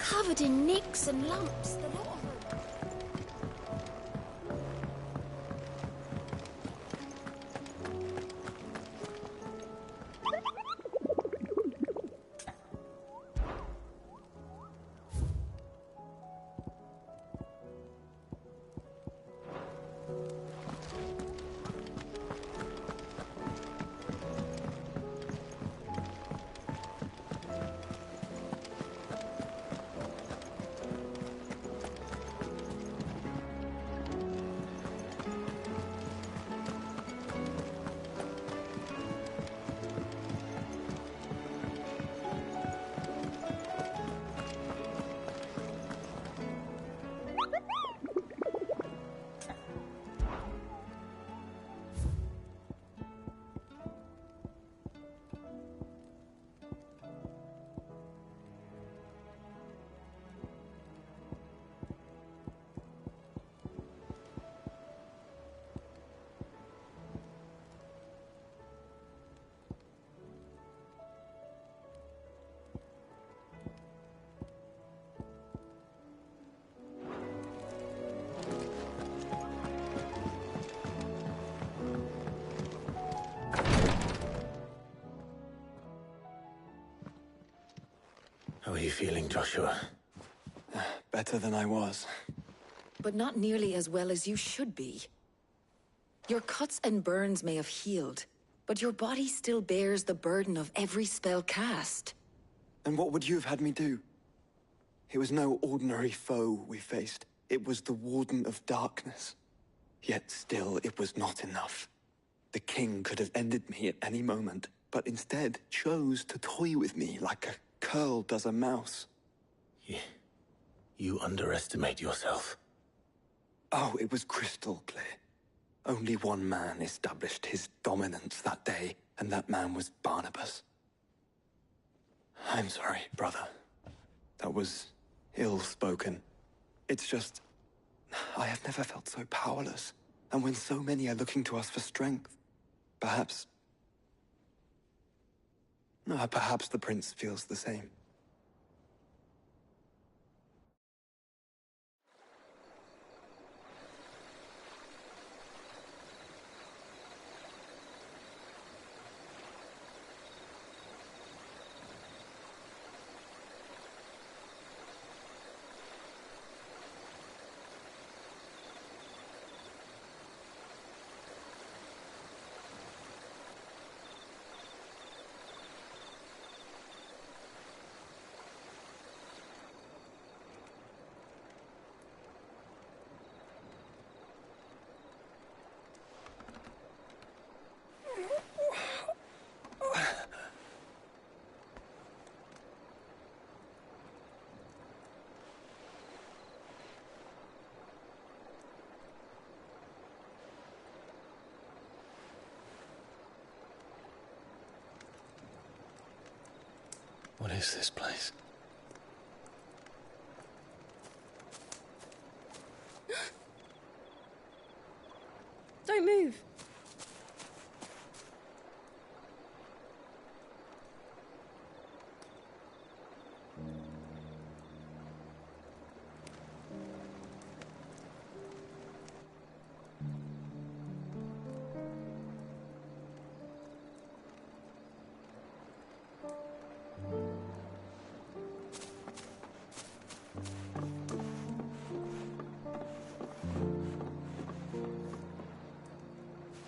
covered in nicks and lumps, the lot of them. How are you feeling, Joshua? Better than I was. But not nearly as well as you should be. Your cuts and burns may have healed, but your body still bears the burden of every spell cast. And what would you have had me do? It was no ordinary foe we faced. It was the Warden of Darkness. Yet still, it was not enough. The king could have ended me at any moment, but instead chose to toy with me like a curl does a mouse. You underestimate yourself. Oh, it was crystal clear. Only one man established his dominance that day, and that man was Barnabas. I'm sorry, brother. That was ill-spoken. It's just, I have never felt so powerless. And when so many are looking to us for strength, perhaps the prince feels the same. What is this place? Don't move.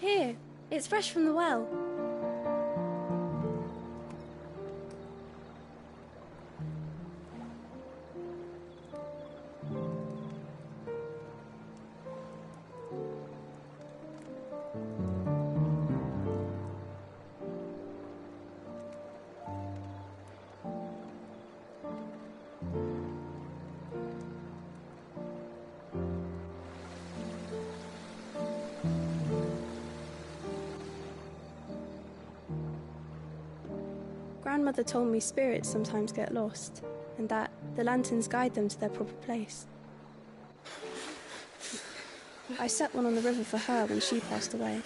Here, it's fresh from the well. Grandmother told me spirits sometimes get lost, and that the lanterns guide them to their proper place. I set one on the river for her when she passed away.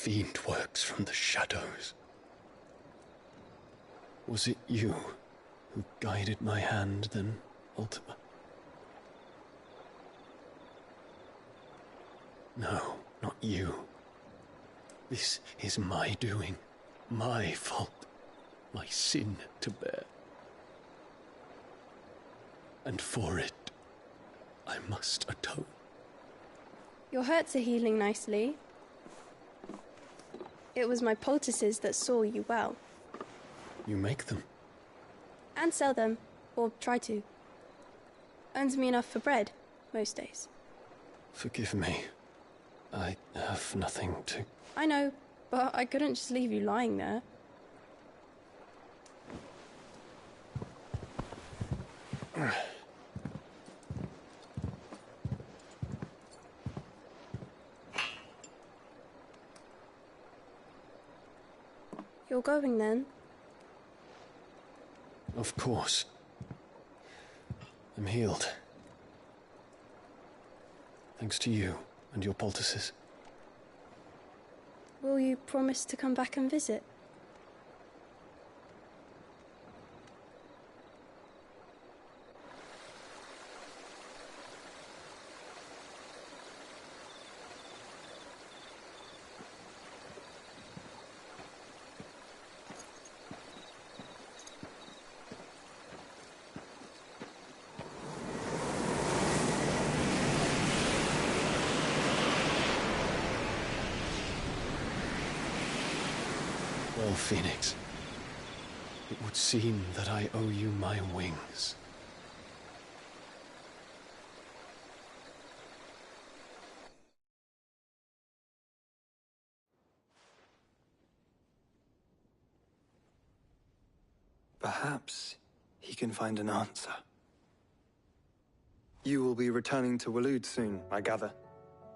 fiend works from the shadows. Was it you who guided my hand then, Ultima? No, not you. This is my doing, my fault, my sin to bear. And for it, I must atone. Your hurts are healing nicely. It was my poultices that saw you well. You make them? And sell them, or try to. Earns me enough for bread, most days. Forgive me. I have nothing to... I know, but I couldn't just leave you lying there. You're going then? Of course. I'm healed. Thanks to you and your poultices. Will you promise to come back and visit? Well, Phoenix, it would seem that I owe you my wings. Perhaps he can find an answer. You will be returning to Waloed soon, I gather.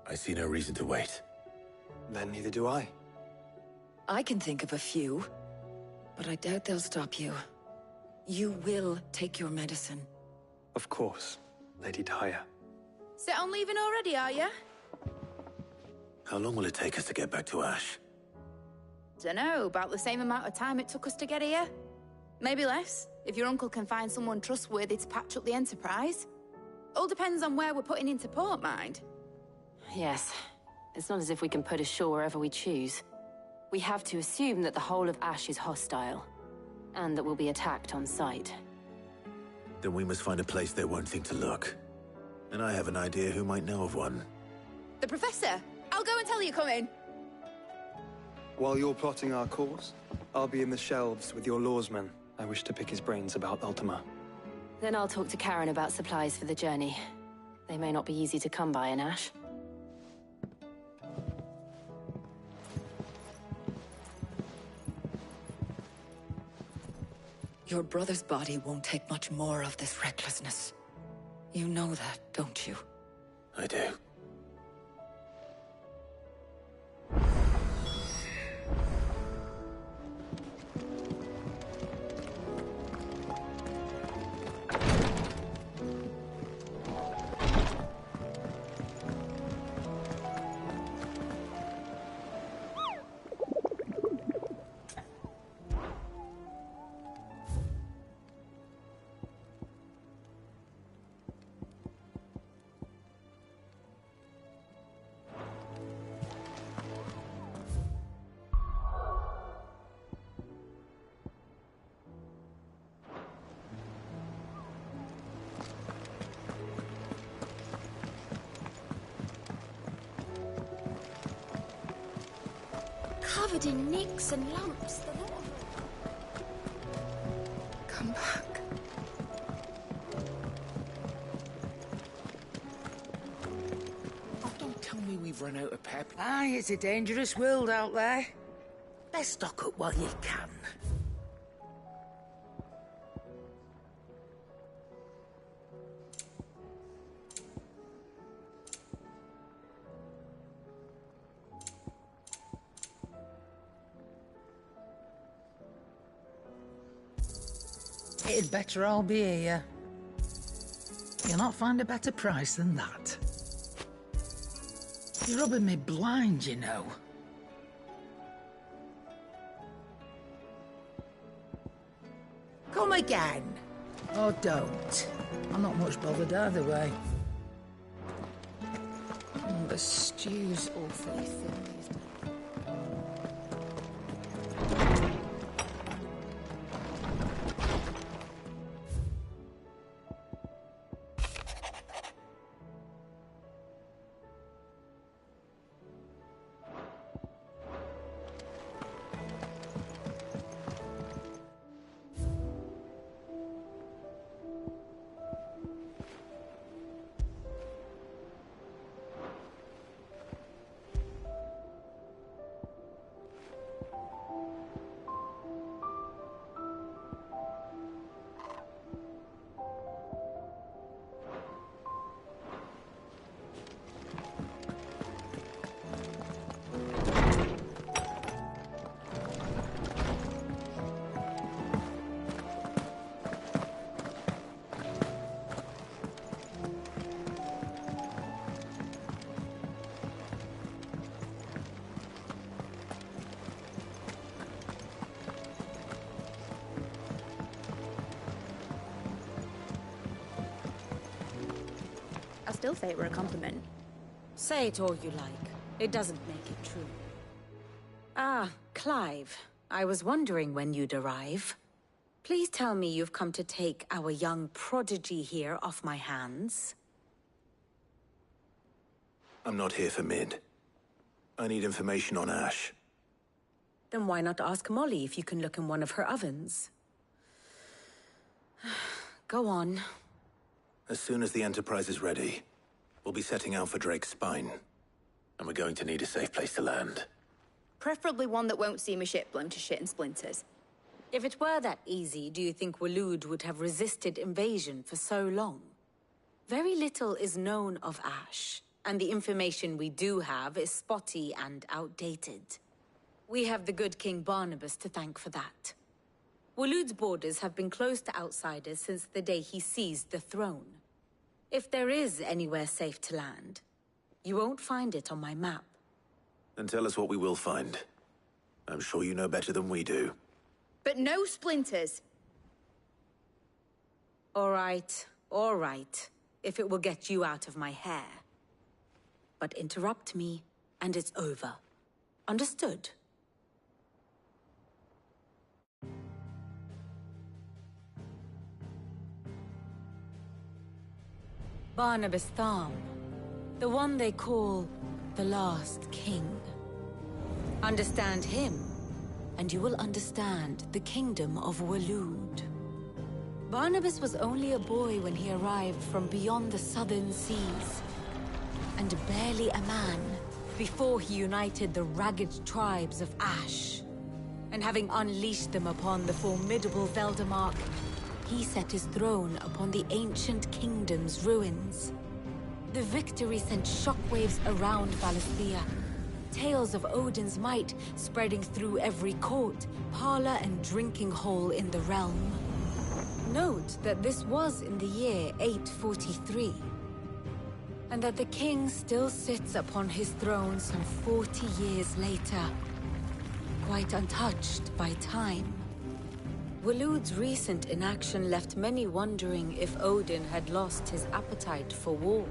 I see no reason to wait. Then neither do I. I can think of a few, but I doubt they'll stop you. You will take your medicine. Of course, Lady Daya. Set on leaving already, are you? How long will it take us to get back to Ash? Dunno, about the same amount of time it took us to get here. Maybe less, if your uncle can find someone trustworthy to patch up the Enterprise. All depends on where we're putting into port, mind. Yes. It's not as if we can put ashore wherever we choose. We have to assume that the whole of Ash is hostile, and that we'll be attacked on sight. Then we must find a place they won't think to look. And I have an idea who might know of one. The Professor! I'll go and tell you come in. While you're plotting our course, I'll be in the shelves with your lawsman. I wish to pick his brains about Ultima. Then I'll talk to Karen about supplies for the journey. They may not be easy to come by in Ash. Your brother's body won't take much more of this recklessness. You know that, don't you? I do. Covered in nicks and lumps, the lot of them. Come back. Oh, don't tell me we've run out of pep. Aye, it's a dangerous world out there. Best stock up while you can. It'd better all be here. You'll not find a better price than that. You're rubbing me blind, you know. Come again. Or don't. I'm not much bothered either way. The stew's awfully thin these days. I still say it were a compliment. Say it all you like. It doesn't make it true. Ah, Clive. I was wondering when you'd arrive. Please tell me you've come to take our young prodigy here off my hands. I'm not here for Mid. I need information on Ash. Then why not ask Molly if you can look in one of her ovens? Go on. As soon as the Enterprise is ready, we'll be setting out for Drake's Spine. And we're going to need a safe place to land. Preferably one that won't see my ship blown to shit and splinters. If it were that easy, do you think Waloed would have resisted invasion for so long? Very little is known of Ash, and the information we do have is spotty and outdated. We have the good King Barnabas to thank for that. Waloed's borders have been closed to outsiders since the day he seized the throne. If there is anywhere safe to land, you won't find it on my map. Then tell us what we will find. I'm sure you know better than we do. But no splinters! All right, if it will get you out of my hair. But interrupt me, and it's over. Understood? Barnabas Tharm, the one they call the Last King. Understand him, and you will understand the kingdom of Waloed. Barnabas was only a boy when he arrived from beyond the southern seas, and barely a man before he united the ragged tribes of Ash. And having unleashed them upon the formidable Veldamark, he set his throne upon the ancient kingdom's ruins. The victory sent shockwaves around Valisthea, tales of Odin's might spreading through every court, parlor, and drinking hole in the realm. Note that this was in the year 843, and that the king still sits upon his throne some 40 years later, quite untouched by time. Waloed's recent inaction left many wondering if Odin had lost his appetite for war.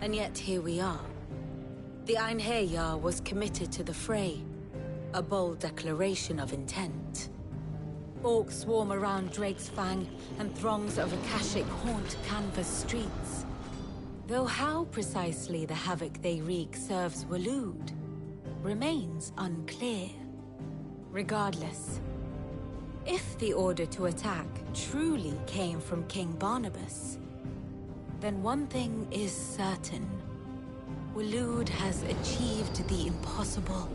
And yet here we are. The Einherjar was committed to the fray, a bold declaration of intent. Orcs swarm around Drake's Fang, and throngs of Akashic haunt canvas streets. Though how precisely the havoc they wreak serves Waloed remains unclear. Regardless, if the order to attack truly came from King Barnabas, then one thing is certain. Waloed has achieved the impossible,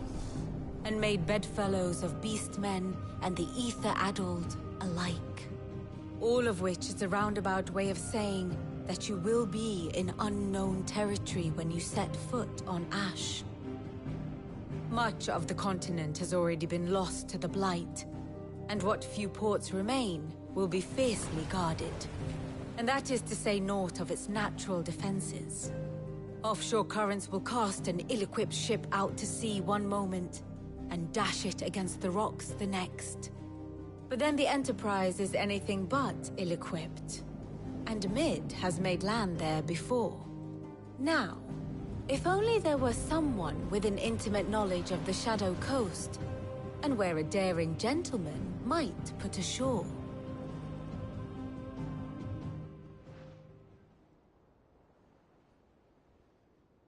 and made bedfellows of beastmen and the ether-addled alike. All of which is a roundabout way of saying that you will be in unknown territory when you set foot on Ash. Much of the continent has already been lost to the Blight, and what few ports remain will be fiercely guarded. And that is to say naught of its natural defenses. Offshore currents will cast an ill-equipped ship out to sea one moment, and dash it against the rocks the next. But then the Enterprise is anything but ill-equipped. And Mid has made land there before. Now, if only there were someone with an intimate knowledge of the Shadow Coast, and where a daring gentleman might put ashore.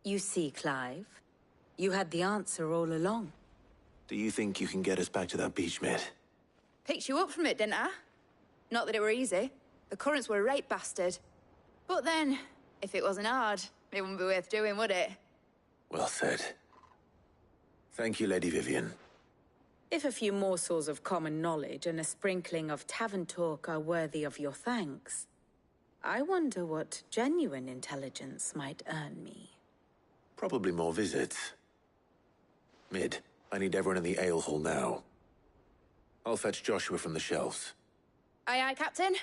You see, Clive, you had the answer all along. Do you think you can get us back to that beach, Mid? Picked you up from it, didn't I? Not that it were easy. The currents were a right bastard. But then, if it wasn't hard, it wouldn't be worth doing, would it? Well said. Thank you, Lady Vivian. If a few morsels of common knowledge and a sprinkling of tavern talk are worthy of your thanks, I wonder what genuine intelligence might earn me. Probably more visits. Mid, I need everyone in the ale hall now. I'll fetch Joshua from the shelves. Aye, aye, Captain.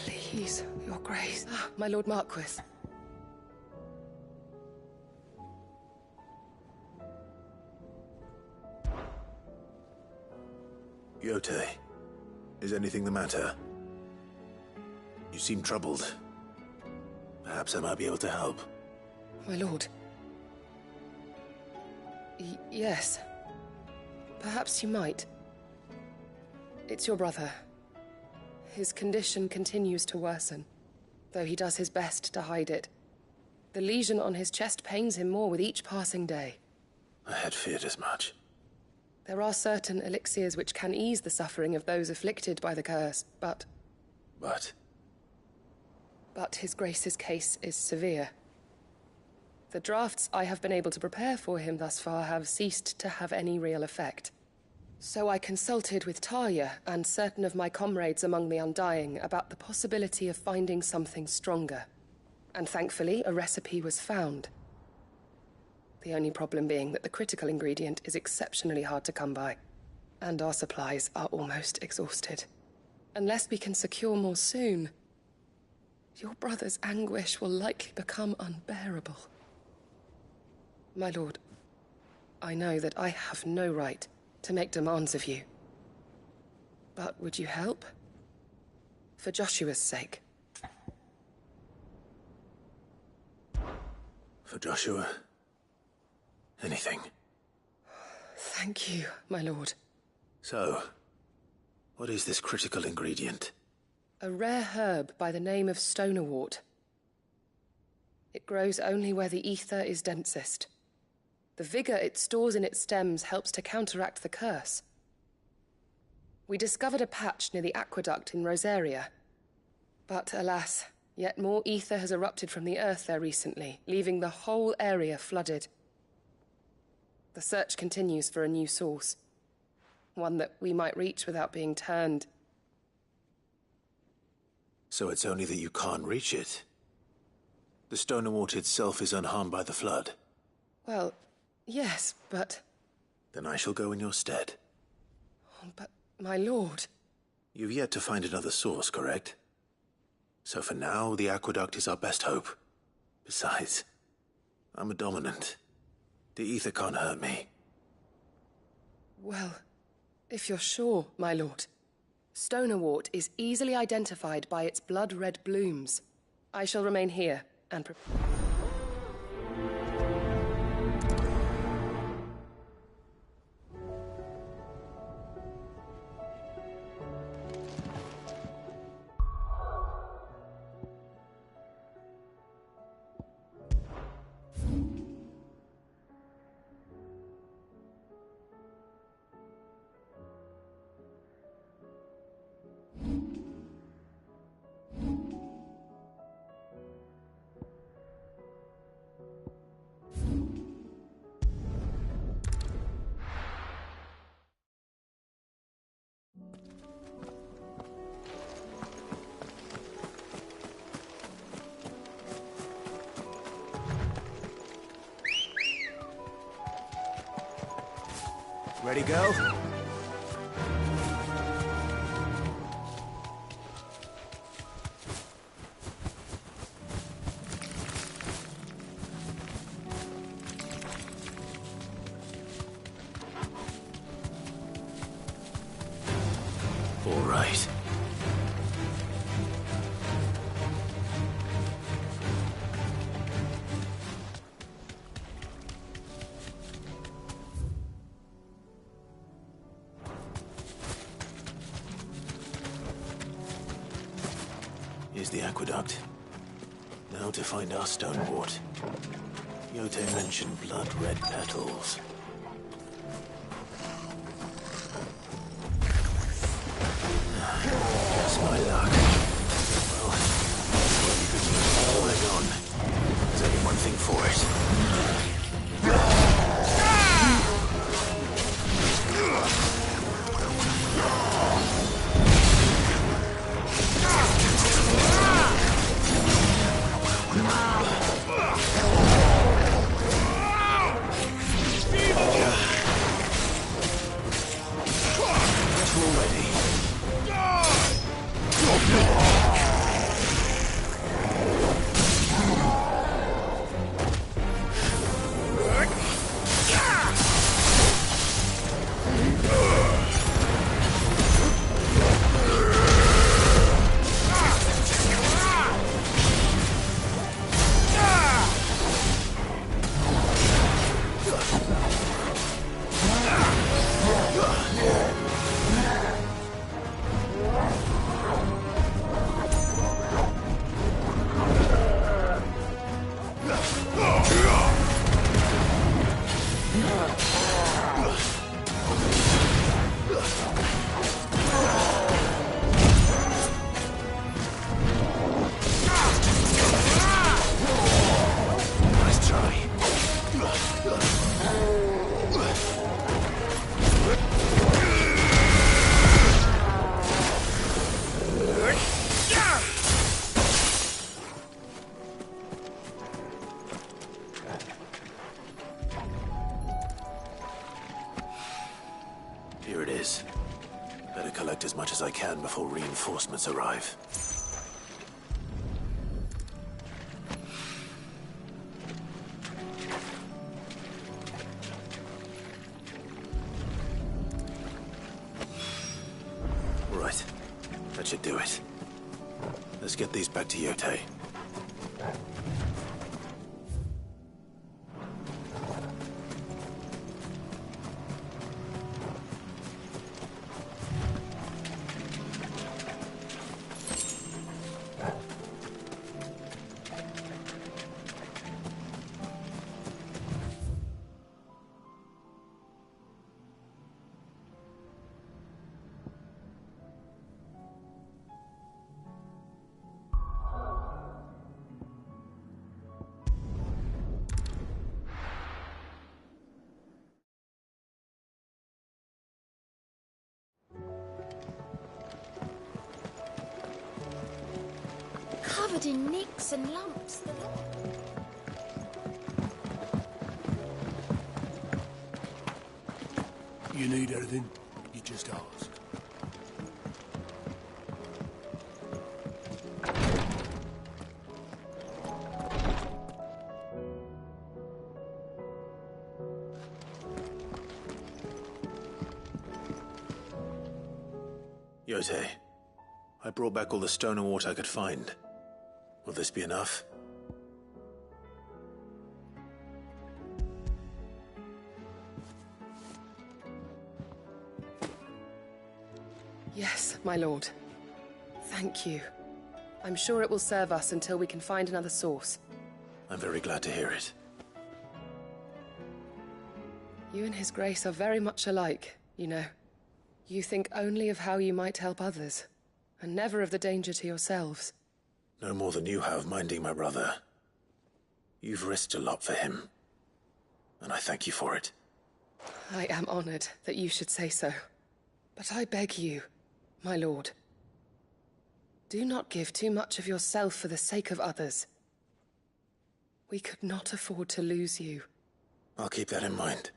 Please, Your Grace. Ah, my Lord Marquis. Yote, is anything the matter? You seem troubled. Perhaps I might be able to help. My lord. Yes. Perhaps you might. It's your brother. His condition continues to worsen, though he does his best to hide it. The lesion on his chest pains him more with each passing day. I had feared as much. There are certain elixirs which can ease the suffering of those afflicted by the curse, but... But his Grace's case is severe. The drafts I have been able to prepare for him thus far have ceased to have any real effect. So I consulted with Talia and certain of my comrades among the Undying about the possibility of finding something stronger. And thankfully, a recipe was found. The only problem being that the critical ingredient is exceptionally hard to come by, and our supplies are almost exhausted. Unless we can secure more soon, your brother's anguish will likely become unbearable. My lord, I know that I have no right to make demands of you. But would you help? For Joshua's sake. for Joshua, anything. Thank you, my lord. So, what is this critical ingredient? A rare herb by the name of stonerwort. It grows only where the ether is densest. The vigor it stores in its stems helps to counteract the curse. We discovered a patch near the aqueduct in Rosaria. But alas, yet more ether has erupted from the earth there recently, leaving the whole area flooded. The search continues for a new source. One that we might reach without being turned. So it's only that you can't reach it? The stonerwort itself is unharmed by the flood? Well, yes, but... Then I shall go in your stead. Oh, but, my lord... You've yet to find another source, correct? So for now, the aqueduct is our best hope. Besides, I'm a dominant. The ether can't hurt me. Well, if you're sure, my lord. Stonerwort is easily identified by its blood-red blooms. I shall remain here and prepare. Ready, go? All right. Here's the aqueduct. Now to find our stonewort. Yote mentioned blood-red petals. That's my luck. Well, you could use going on. There's only one thing for it. Here it is. Better collect as much as I can before reinforcements arrive. Right. That should do it. Let's get these back to Yote. Covered in nicks and lumps. You need anything, you just ask. Yote, I brought back all the stone and water I could find. Will this be enough? Yes, my lord. Thank you. I'm sure it will serve us until we can find another source. I'm very glad to hear it. You and His Grace are very much alike, you know. You think only of how you might help others, and never of the danger to yourselves. No more than you have minding my brother. You've risked a lot for him, and I thank you for it. I am honored that you should say so. But I beg you, my lord, do not give too much of yourself for the sake of others. We could not afford to lose you. I'll keep that in mind.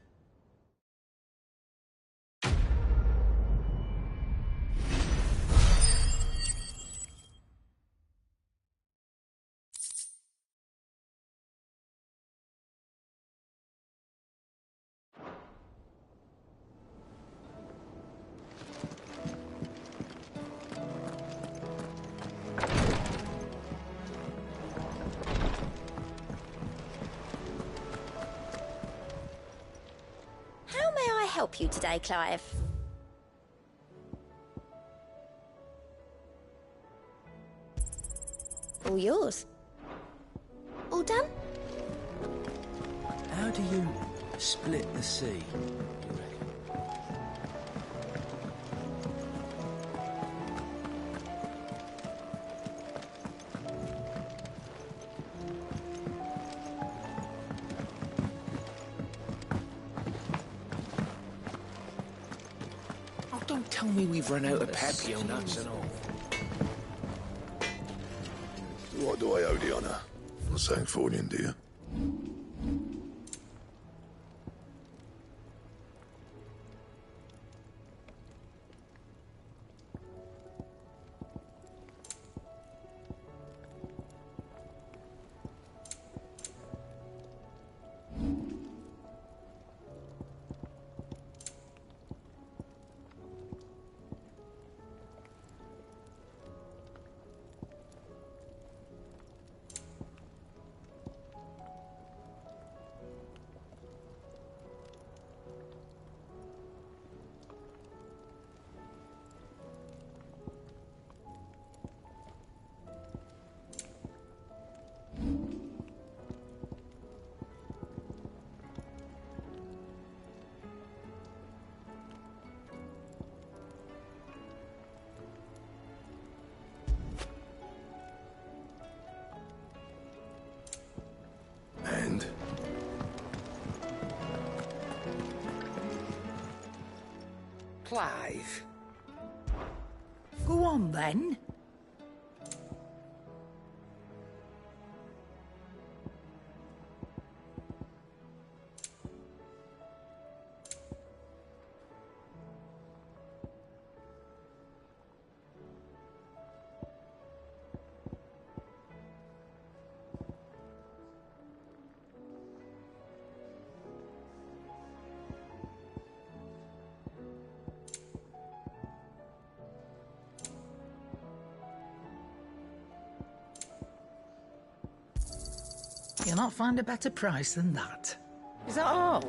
help you today, Clive? All yours. All done? How do you split the sea, you reckon? Oh, don't tell me we've run out of papio nuts and all. What do I owe the honor? Not saying for you, do you? And? Clive. Go on, then. You'll not find a better price than that. Is that all?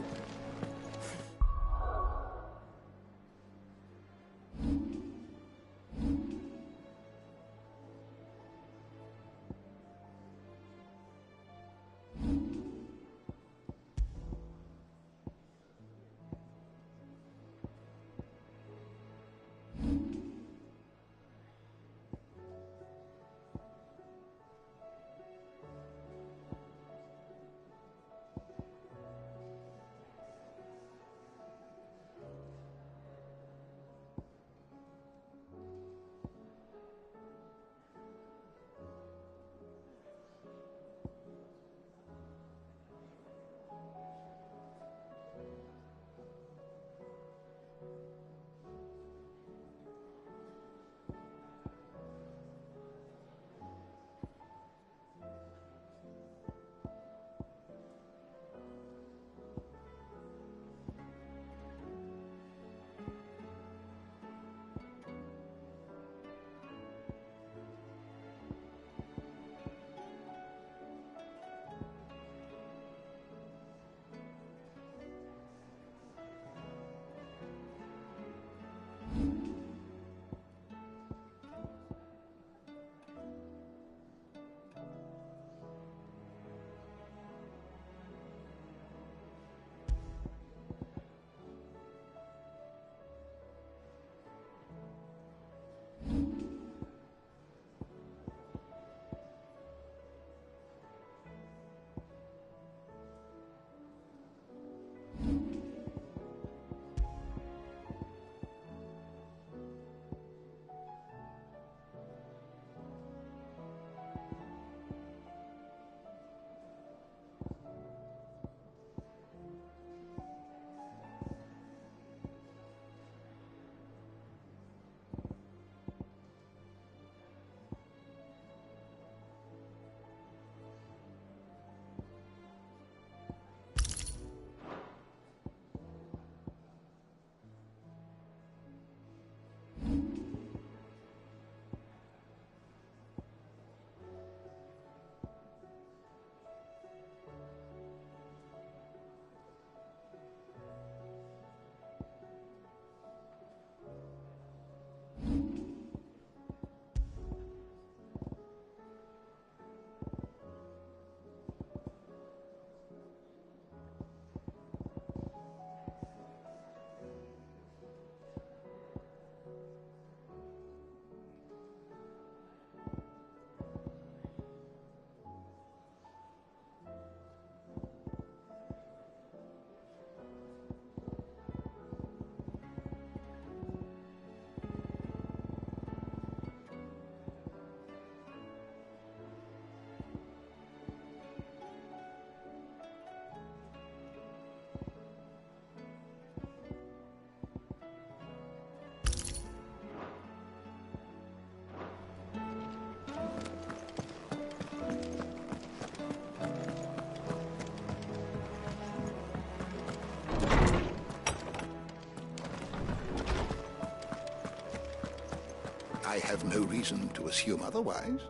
I have no reason to assume otherwise.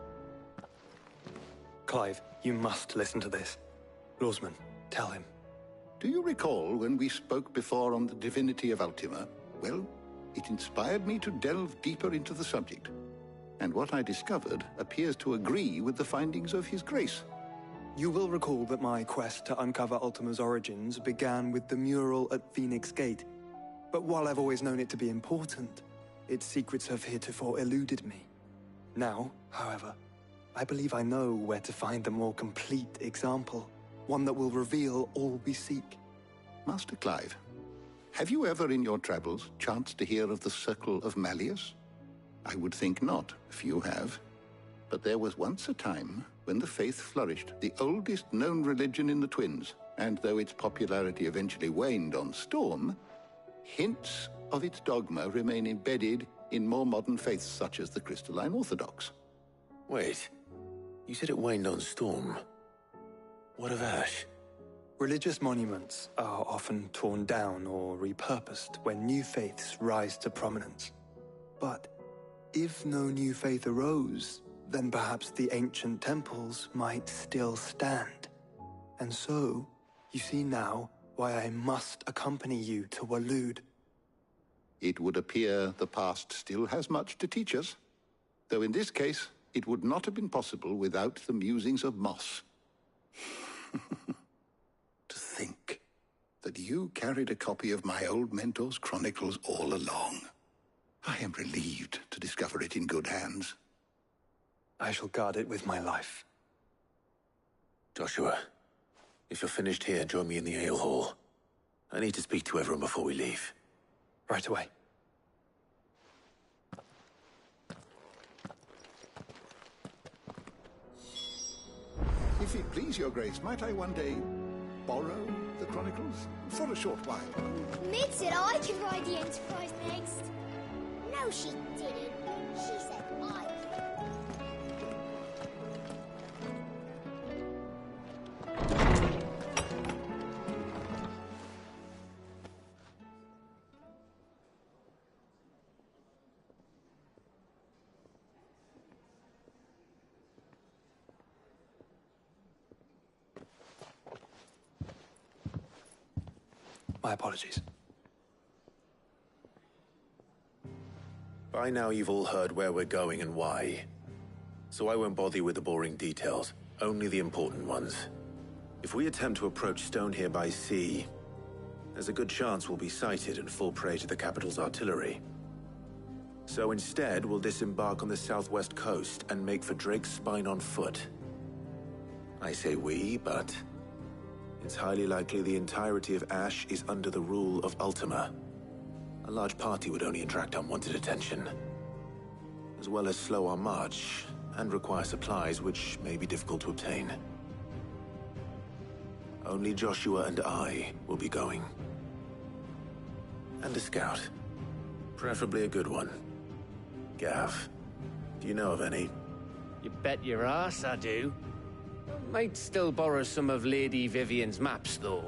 Clive, you must listen to this. Lawsman, tell him. Do you recall when we spoke before on the divinity of Ultima? Well, it inspired me to delve deeper into the subject. And what I discovered appears to agree with the findings of His Grace. You will recall that my quest to uncover Ultima's origins began with the mural at Phoenix Gate. But while I've always known it to be important, its secrets have heretofore eluded me. Now, however, I believe I know where to find the more complete example, one that will reveal all we seek. Master Clive, have you ever in your travels chanced to hear of the Circle of Malleus? I would think not, if you have. But there was once a time when the faith flourished, the oldest known religion in the Twins, and though its popularity eventually waned on Storm, hints of its dogma remain embedded in more modern faiths such as the Crystalline Orthodox. Wait, you said it waned on Storm. What of Ash? Religious monuments are often torn down or repurposed when new faiths rise to prominence. But if no new faith arose, then perhaps the ancient temples might still stand. And so, you see now why I must accompany you to Waloed. It would appear the past still has much to teach us, though in this case, it would not have been possible without the musings of Moss. To think that you carried a copy of my old mentor's chronicles all along. I am relieved to discover it in good hands. I shall guard it with my life. Joshua, if you're finished here, join me in the ale hall. I need to speak to everyone before we leave. Right away. If it please your grace, might I one day borrow the chronicles for a short while? Mid said I could ride the Enterprise next. No, she didn't. She said I could. My apologies. By now you've all heard where we're going and why. So I won't bother you with the boring details, only the important ones. If we attempt to approach Stone here by sea, there's a good chance we'll be sighted and fall prey to the capital's artillery. So instead, we'll disembark on the southwest coast and make for Drake's Spine on foot. I say we, but it's highly likely the entirety of Ash is under the rule of Ultima. A large party would only attract unwanted attention, as well as slow our march and require supplies which may be difficult to obtain. Only Joshua and I will be going. And a scout. Preferably a good one. Gav, do you know of any? You bet your ass I do. Might still borrow some of Lady Vivian's maps, though.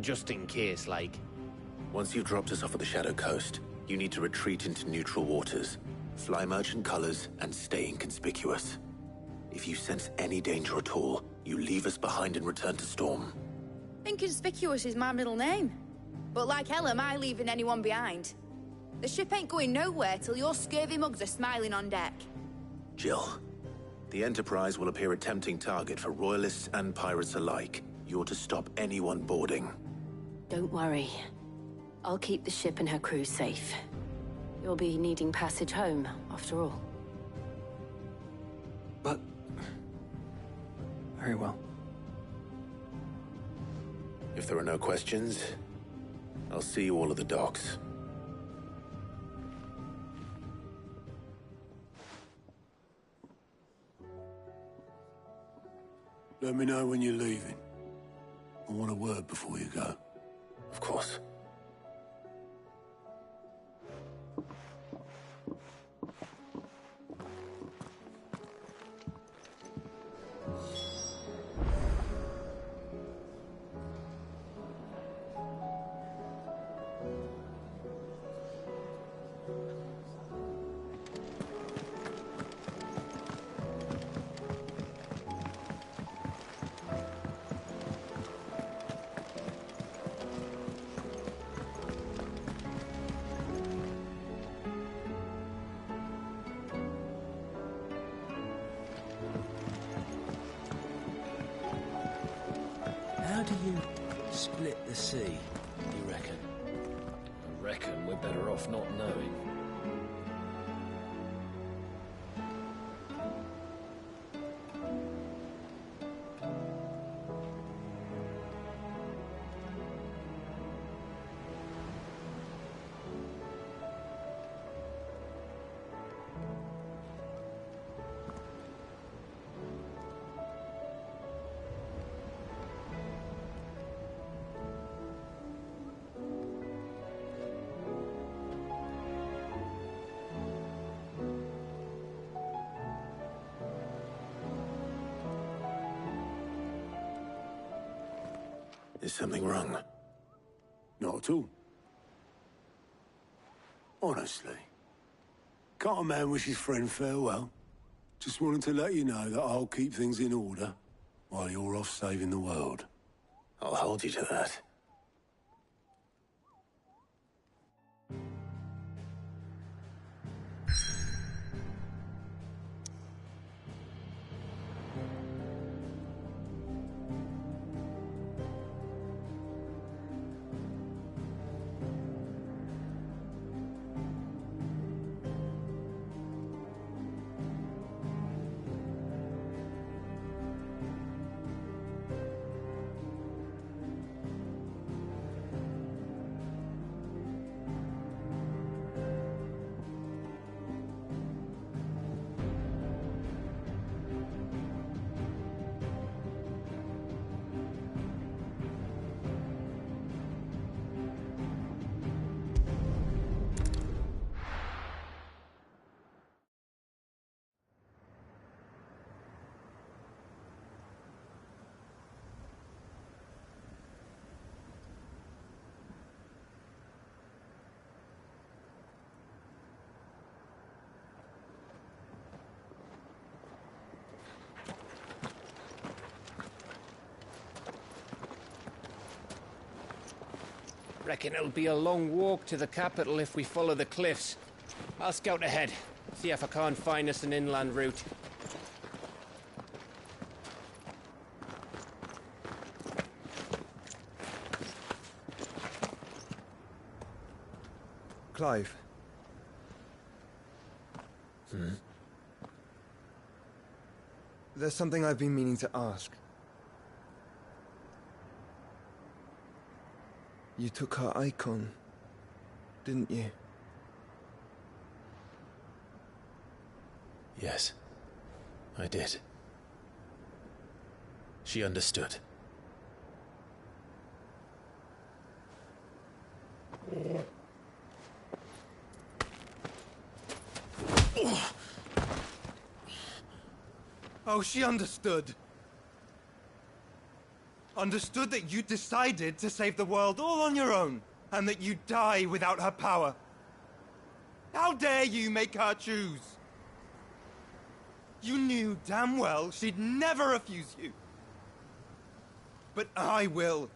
Just in case, like. Once you've dropped us off at the Shadow Coast, you need to retreat into neutral waters, fly merchant colors, and stay inconspicuous. If you sense any danger at all, you leave us behind and return to Storm. Inconspicuous is my middle name. But like hell am I leaving anyone behind. The ship ain't going nowhere till your scurvy mugs are smiling on deck. Jill, the Enterprise will appear a tempting target for royalists and pirates alike. You're to stop anyone boarding. Don't worry. I'll keep the ship and her crew safe. You'll be needing passage home, after all. But... very well. If there are no questions, I'll see you all at the docks. Let me know when you're leaving. I want a word before you go. Of course. sea, you reckon? I reckon we're better off not knowing. Is something wrong? Not at all. Honestly. Can't a man wish his friend farewell? Just wanted to let you know that I'll keep things in order while you're off saving the world. I'll hold you to that. Reckon it'll be a long walk to the capital if we follow the cliffs. I'll scout ahead, see if I can't find us an inland route. Clive. There's something I've been meaning to ask. You took her icon, didn't you? Yes, I did. She understood. Oh, she understood. Understood that you decided to save the world all on your own, and that you'd die without her power. How dare you make her choose? You knew damn well she'd never refuse you. But I will.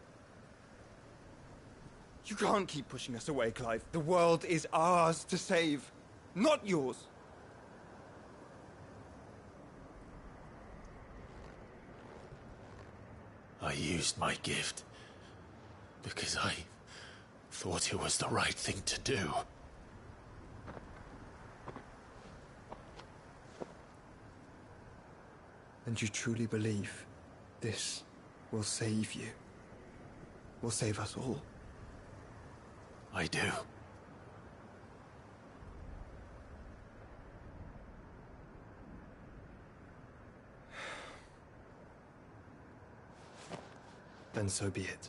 You can't keep pushing us away, Clive. The world is ours to save, not yours. I used my gift because I thought it was the right thing to do. And you truly believe this will save you? Will save us all? I do. Then so be it.